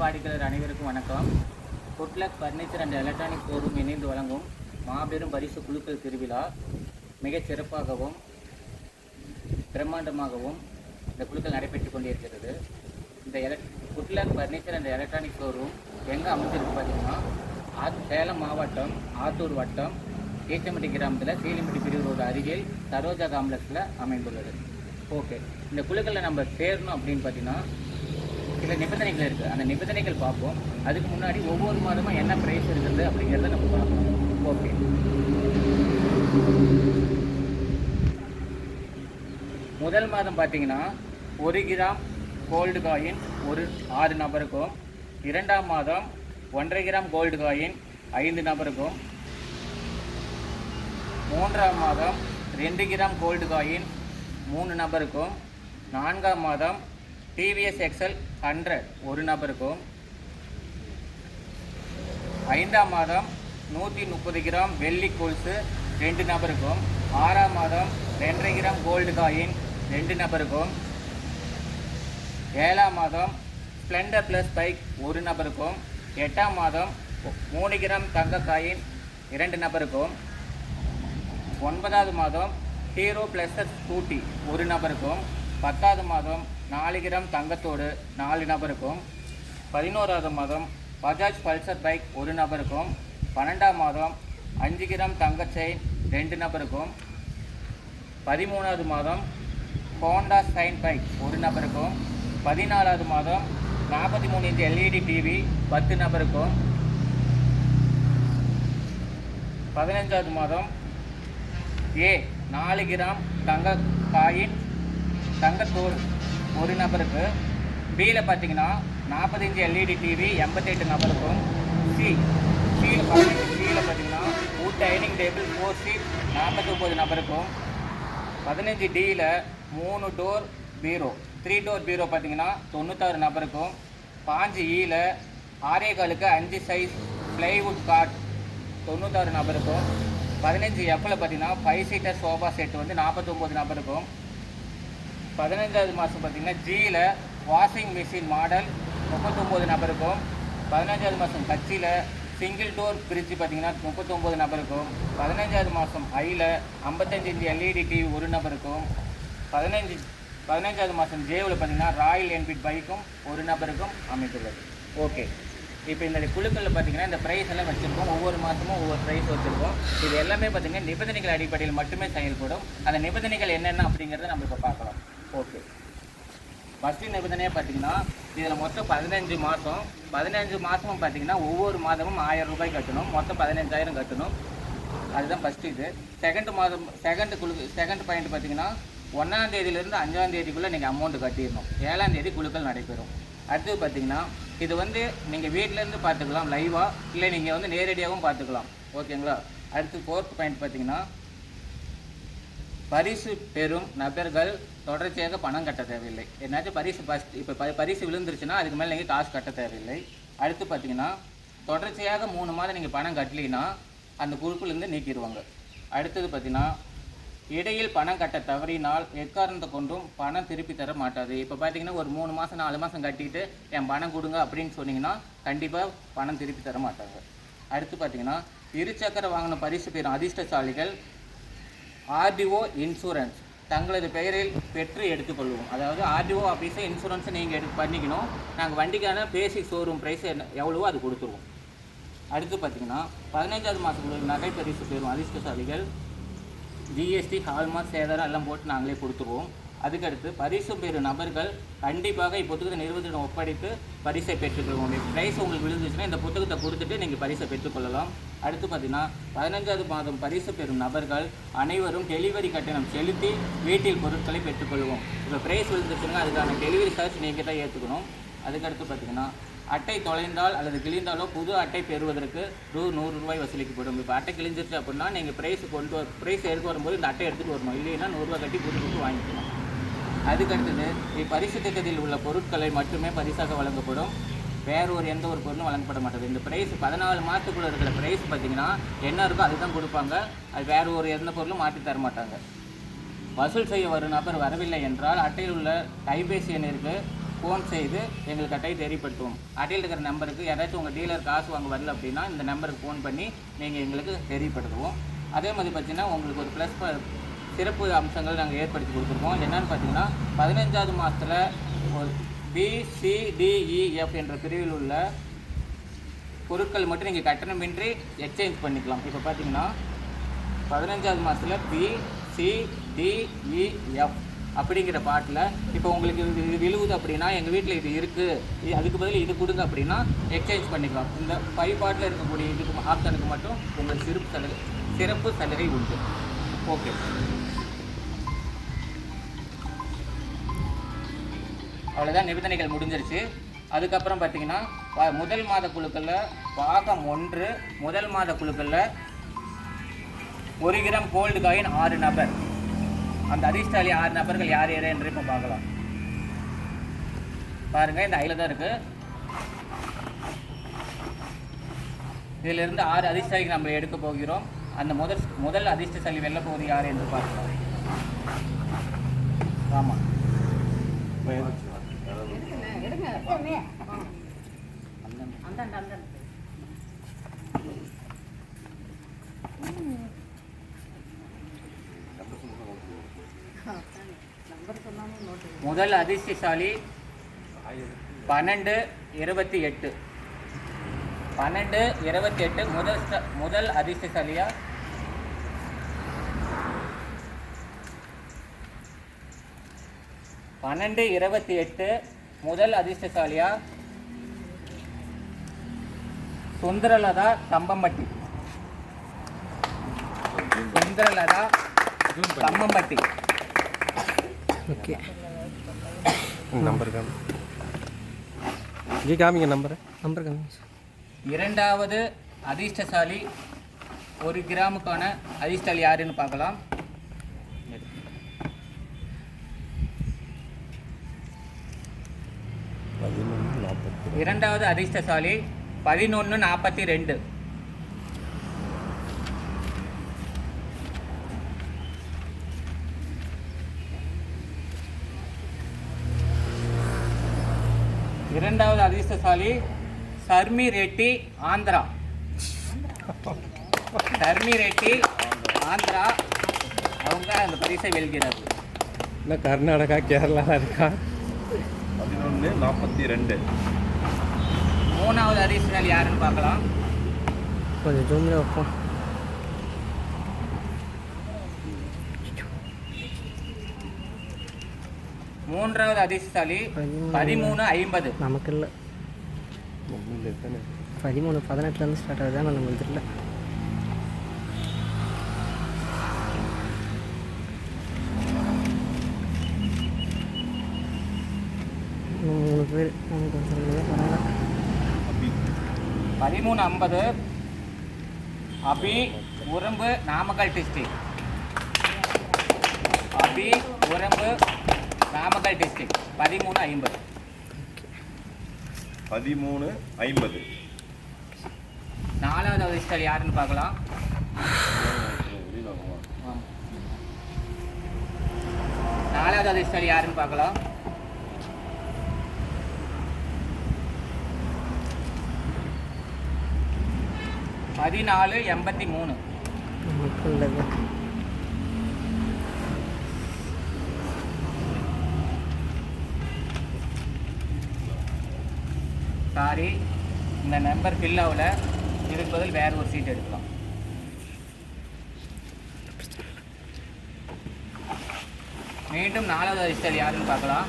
வாடிக்கையாளர் அனைவருக்கும் வணக்கம். Good luck furniture and electronic showroom இணைந்து வழங்கும் மாபெரும் பரிசு குழுக்கள் திருவிழா மிகச் சிறப்பாகவும் பிரம்மாண்டமாகவும் இந்த குழுக்கள் நடைபெற்று கொண்டிருக்கிறது. இந்த good luck furniture and electronic showroom எங்கே அமைஞ்சிருக்கு பார்த்தீங்கன்னா, சேலம் மாவட்டம் ஆத்தூர் வட்டம் ஈச்சம்பட்டி கிராமத்தில் சீலிம்பட்டி பிரிவு ரோடு அருகில் சரோஜா காம்ப்ளெக்ஸில் அமைந்துள்ளது. ஓகே, இந்த குழுக்களில் நம்ம சேரணும் அப்படின்னு பார்த்தீங்கன்னா சில நிபந்தனைகள் இருக்குது. அந்த நிபந்தனைகள் பார்ப்போம். அதுக்கு முன்னாடி ஒவ்வொரு மாதமும் என்ன ப்ரைஸ் இருக்குது அப்படிங்கிறத நம்ம பார்ப்போம். ஓகே, முதல் மாதம் பார்த்தீங்கன்னா 1 கிராம் கோல்டு காயின் ஒரு 6 நபருக்கும், 2ஆம் மாதம் 1.5 கிராம் கோல்டு காயின் 5 நபருக்கும், 3ஆம் மாதம் 2 கிராம் கோல்டு காயின் 3 நபருக்கும், 4ஆம் மாதம் டிவிஎஸ் எக்ஸல் 100 ஒரு நபருக்கும், 5ஆம் மாதம் 130 கிராம் வெள்ளி கொலுசு 2 நபருக்கும், 6ஆம் மாதம் 2.5 கிராம் கோல்டு காயின் 2 நபருக்கும், 7ஆம் மாதம் ஸ்ப்ளெண்டர் ப்ளஸ் பைக் 1 நபருக்கும், 8ஆம் மாதம் 3 கிராம் தங்க காயின் 2 நபருக்கும், 9வது மாதம் ஹீரோ ப்ளஸர் ஸ்கூட்டி 1 நபருக்கும், 10வது மாதம் 4 கிராம் தங்கத்தோடு 4 நபருக்கும், 11வது மாதம் பஜாஜ் பல்சர் பைக் 1 நபருக்கும், 12ஆம் மாதம் 5 கிராம் தங்க செயின் 2 நபருக்கும், 13வது மாதம் ஹோண்டா சைன் பைக் 1 நபருக்கும், 14வது மாதம் 43 இன்ச் எல்இடி டிவி 10 நபருக்கும், 15வது மாதம் 4 கிராம் தங்க காயின் தங்கத்தோடு 1 நபருக்கு, பியில் பார்த்தீங்கன்னா 40 இன்ச் எல்இடி டிவி 88 நபருக்கும், சியில் பார்த்தீங்கன்னா வுட் டைனிங் டேபிள் 4 சீட் 49 நபருக்கும், 15 டியில் 3 டோர் பீரோ 3 டோர் பீரோ பார்த்தீங்கன்னா 96 நபருக்கும், 5 ஈயில் 6.25 5 சைஸ் பிளைவுட் காட் 96 நபருக்கும், 15 எஃப்பில் பார்த்தீங்கன்னா 5 சீட்டர் சோஃபா செட் வந்து 49 நபருக்கும், 15வது மாதம் பார்த்தீங்கன்னா ஜியில் வாஷிங் மிஷின் மாடல் 39 நபருக்கும், 15வது மாதம் கட்சியில் சிங்கிள் டோர் ஃப்ரிட்ஜ் பார்த்தீங்கன்னா 39 நபருக்கும், 15வது மாதம் ஐயில் 55 இன்ச் எல்இடி டிவி 1 நபருக்கும், 15வது மாதம் ஜேவில் பார்த்தீங்கன்னா ராயல் என்ஃபீல்ட் பைக்கும் 1 நபருக்கும் அமைந்துள்ளது. ஓகே, இப்போ இந்த குழுக்களில் பார்த்தீங்கன்னா இந்த ப்ரைஸ் எல்லாம் வச்சுருக்கோம். ஒவ்வொரு மாதமும் ஒவ்வொரு ப்ரைஸ் வச்சுருக்கோம். இது எல்லாமே பார்த்தீங்கன்னா நிபந்தனைகள் அடிப்படையில் மட்டுமே செயல்படும். அந்த நிபந்தனைகள் என்னென்ன அப்படிங்கிறத நம்ம இப்போ பார்க்கலாம். ஓகே, ஃபஸ்ட்டு நிபந்தனையாக பார்த்தீங்கன்னா இதில் மொத்தம் 15 மாதம். 15 மாதமும் பார்த்தீங்கன்னா ஒவ்வொரு மாதமும் 1000 ரூபாய் கட்டணும். மொத்தம் 15,000 கட்டணும். அதுதான் ஃபஸ்ட்டு. இது செகண்ட் பாயிண்ட் பார்த்தீங்கன்னா 1ஆம் தேதியிலேருந்து 5ஆம் தேதிக்குள்ளே நீங்கள் அமௌண்ட்டு கட்டிடணும். 7ஆம் தேதி குழுக்கள் நடைபெறும். அடுத்தது பார்த்தீங்கன்னா இது வந்து நீங்கள் வீட்டிலேருந்து பார்த்துக்கலாம் லைவாக, இல்லை நீங்கள் வந்து நேரடியாகவும் பார்த்துக்கலாம். ஓகேங்களா? அடுத்து 4th பாயிண்ட் பார்த்தீங்கன்னா பரிசு பெறும் நபர்கள் தொடர்ச்சியாக பணம் கட்ட தேவையில்லை. என்னாச்சும் இப்போ பரிசு விழுந்துருச்சுன்னா அதுக்கு மேலே நீங்கள் காசு கட்ட தேவையில்லை. அடுத்து பார்த்தீங்கன்னா தொடர்ச்சியாக 3 மாதம் நீங்கள் பணம் கட்டலினா அந்த குழுக்குலேருந்து நீக்கிடுவாங்க. அடுத்தது பார்த்தீங்கன்னா இடையில் பணம் கட்ட தவறினால் எக்காரணத்தை கொண்டும் பணம் திருப்பி தர மாட்டாது. இப்போ பார்த்தீங்கன்னா ஒரு 3 மாதம் 4 மாதம் கட்டிக்கிட்டு என் பணம் கொடுங்க அப்படின்னு சொன்னீங்கன்னா கண்டிப்பாக பணம் திருப்பி தர மாட்டாங்க. அடுத்து பார்த்தீங்கன்னா இருசக்கர வாகனம் பரிசு பெறும் அதிர்ஷ்டசாலிகள் ஆர்டிஓ இன்சூரன்ஸ் தங்களது பெயரில் பெற்று எடுத்துக்கொள்வோம். அதாவது ஆர்டிஓ ஆஃபீஸை இன்சூரன்ஸை நீங்கள் பண்ணிக்கணும். நாங்கள் வண்டிக்கான பேசிக் ஷோரூம் ப்ரைஸ் எவ்வளவோ அது கொடுத்துருவோம். அடுத்து பார்த்தீங்கன்னா 15வது மாதத்துக்கு நகை பரிசு பெறும் அதிர்ஷ்டசாலிகள் ஜிஎஸ்டி ஹால்மார்க் சேதாரம் எல்லாம் போட்டு நாங்களே கொடுத்துருவோம். அதுக்கடுத்து பரிசு பெறும் நபர்கள் கண்டிப்பாக இப்புத்தகத்தை நிறுவனத்திடம் ஒப்படைத்து பரிசை பெற்றுக்கொள்வோம். ப்ரைஸ் உங்களுக்கு விழுந்துச்சுன்னா இந்த புத்தகத்தை கொடுத்துட்டு நீங்கள் பரிசை பெற்றுக்கொள்ளலாம். அடுத்து பார்த்தீங்கன்னா 15வது மாதம் பரிசு பெறும் நபர்கள் அனைவரும் டெலிவரி கட்டணம் செலுத்தி வீட்டில் பொருட்களை பெற்றுக்கொள்வோம். இப்போ ப்ரைஸ் விழுந்துச்சுன்னா அதுக்கான டெலிவரி சார்ஜ் நீங்கள் தான் ஏற்றுக்கணும். அதுக்கடுத்து பார்த்தீங்கன்னா அட்டை தொலைந்தால் அல்லது கிழிந்தாலோ புது அட்டை பெறுவதற்கு ரூ. 100 வசூலிக்கப்படும். இப்போ அட்டை கிழிஞ்சிருச்சு அப்படின்னா நீங்கள் ப்ரைஸ் எடுத்து வரும்போது இந்த அட்டை எடுத்துகிட்டு வரணும். இல்லைன்னா ரூ. 100 கட்டி புது வாங்கிக்கணும். அதுக்கடுத்தது இப்பரிசு திட்டத்தில் உள்ள பொருட்களை மட்டுமே பரிசாக வழங்கப்படும். வேறு எந்த ஒரு பொருளும் வழங்கப்பட மாட்டது. இந்த ப்ரைஸ் 14 மாதத்துக்குள்ளே இருக்கிற ப்ரைஸ் பார்த்தீங்கன்னா என்ன இருக்கோ அதுதான் கொடுப்பாங்க. அது வேறு எந்த பொருளும் மாற்றி தர மாட்டாங்க. வசூல் செய்ய வரும் நபர் வரவில்லை என்றால் அட்டையில் உள்ள கைபேசி எண்ணிற்கு ஃபோன் செய்து எங்களுக்கு கட்டாயம் தெரியப்படுத்துவோம். அட்டையில் இருக்கிற நம்பருக்கு யாராச்சும் உங்கள் டீலர் காசு வாங்க வரல அப்படின்னா இந்த நம்பருக்கு ஃபோன் பண்ணி நீங்கள் எங்களுக்கு தெரியப்படுத்துவோம். அதே மாதிரி பார்த்தீங்கன்னா உங்களுக்கு ஒரு ப்ளஸ் சிறப்பு அம்சங்கள் நாங்கள் ஏற்படுத்தி கொடுத்துருக்கோம். என்னென்னு பார்த்தீங்கன்னா 15வது மாதத்தில் ஒரு BCDEF என்ற பிரிவில் உள்ள பொருட்கள் மட்டும் நீங்கள் கட்டணமின்றி எக்ஸ்சேஞ்ச் பண்ணிக்கலாம். இப்போ பார்த்தீங்கன்னா 15வது மாதத்தில் BCDEF அப்படிங்கிற பாட்டில் இப்போ உங்களுக்கு இது விழுவுது அப்படின்னா எங்கள் வீட்டில் இது இருக்குது, அதுக்கு பதில் இது கொடுங்க அப்படின்னா எக்ஸ்சேஞ்ச் பண்ணிக்கலாம். இந்த 5 பாட்டில் இருக்கக்கூடிய இதுக்கு ஆப்ஷனுக்கு மட்டும் உங்களுக்கு சிறப்பு சலுகை உண்டு. ஓகே, அவ்வளோதான், நிபந்தனைகள் முடிஞ்சிருச்சு. அதுக்கப்புறம் பார்த்தீங்கன்னா முதல் மாத குழுக்களில் பாகம் 1 முதல் மாத குழுக்களில் 1 கிராம் கோல்டு காயின் 6 நபர். அந்த அதிர்ஷ்டாலி 6 நபர்கள் யார் யார் என்று இப்போ பார்க்கலாம். பாருங்கள், இந்த ஐயில் தான் இருக்குது. இதிலிருந்து 6 அதிர்ஷ்டாலிக்கு நம்ம எடுக்க போகிறோம். அந்த முதல் அதிர்ஷ்டசாலி வெல்ல போவது யார் என்று பார்க்கலாம். ஆமாம், முதல் அதிர்ஷ்டசாலி 1228. 1228 முதல் அதிர்ஷ்டசாலியா 1228 முதல் அதிர்ஷ்டசாலியா சுந்தரலதா கம்பம்பட்டி. சுந்தரலதா கம்பம்பட்டி. ஓகே, நம்பர் காமிங்க. நம்பர் காமிங்க. இரண்டாவது அதிர்ஷ்டசாலி 1 கிராமுக்கான அதிர்ஷ்டசாலி யாருன்னு பார்க்கலாம். இரண்டாவது அதிர்ஷ்டசாலி 1142. இரண்டாவது அதிர்ஷ்டசாலி சர்மி ரெட்டி ஆந்திரா. சர்மி ரெட்டி ஆந்திரா அவங்க அந்த பரிசை வெல்கிறார்கள். என்ன கர்நாடகா கேரளா இருக்கா? 1142. மூணாவது அதிர்ஷ்டசாலி யாருன்னு பார்க்கலாம். கொஞ்சம் ஜூமில் வைப்போம். மூன்றாவது அதிர்ஷ்டசாலி 1350. நமக்கு இல்லை, 13-18 ஸ்டார்ட் ஆகுது. ஆனால் நம்மளுக்கு இல்லை. 3 பேர் நமக்கு பரவாயில்ல. 1350 அபி உரம்பு நாமக்கல் டிஸ்ட்ரிக்ட். அபி உரம்பு நாமக்கல் டிஸ்ட்ரிக்ட் 1350. 1350. நாலாவது அதிர்ஷ்டசாலி யாருன்னு பார்க்கலாம். நாலாவது அதிர்ஷ்டசாலி யாருன்னு பார்க்கலாம். 1483. நமக்கு உள்ளது. சாரி, இந்த நம்பர் ஃபில் ஆகல. இதுக்கு பதில் வேறு ஒரு சீட் எடுக்கலாம். மீண்டும் நாலாவது அதிர்ஷ்டசாலி யாருன்னு பார்க்கலாம்.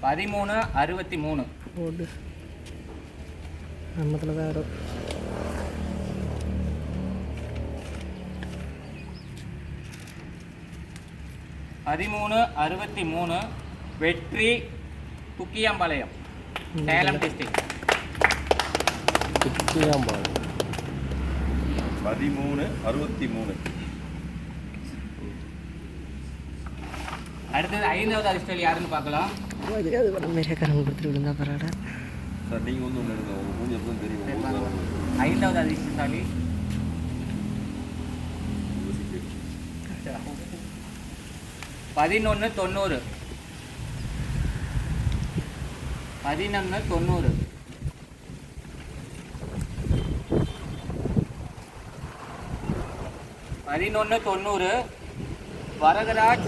1363. ஓடு நம்மத்தில் தான் வரும். 1363 வெற்றி குக்கியாம்பாளையம் சேலம் டிஸ்ட்ரிக்ட். குக்கியாம்பாளையம் 1363. அடுத்தது ஐந்தாவது அதிர்ஷ்டசாலி யாருன்னு பார்க்கலாம். அது மேரக்காரங்க கொடுத்துட்டு விழுந்தா பரவாயில்ல சார். நீங்கள் வந்து ஒன்று எடுங்க, உங்கள் மூஞ்சி எப்பவும் தெரியும். ஐந்தாவது அதிர்ஷ்டசாலி 1190. 1190. 1190. வரதராஜ்,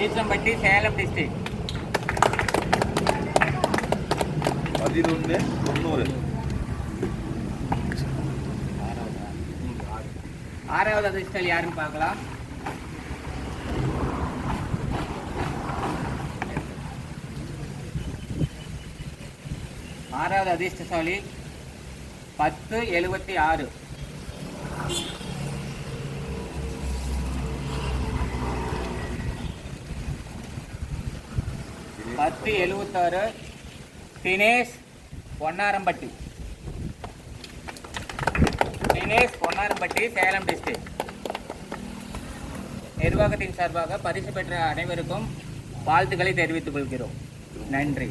ஈச்சம்பட்டி, சேலம் டிஸ்ட்ரிக்ட். 1190. ஆறாவது அதிர்ஷ்டம் யாருன்னு பார்க்கலாம். ஆறாவது அதிர்ஷ்டசாலி 1076. 1076. தினேஷ் பொன்னாரம்பட்டி. தினேஷ் பொன்னாரம்பட்டி, சேலம் டிஸ்ட்ரிக்ட். நிர்வாகத்தின் சார்பாக பரிசு பெற்ற அனைவருக்கும் வாழ்த்துக்களை தெரிவித்துக் கொள்கிறோம். நன்றி.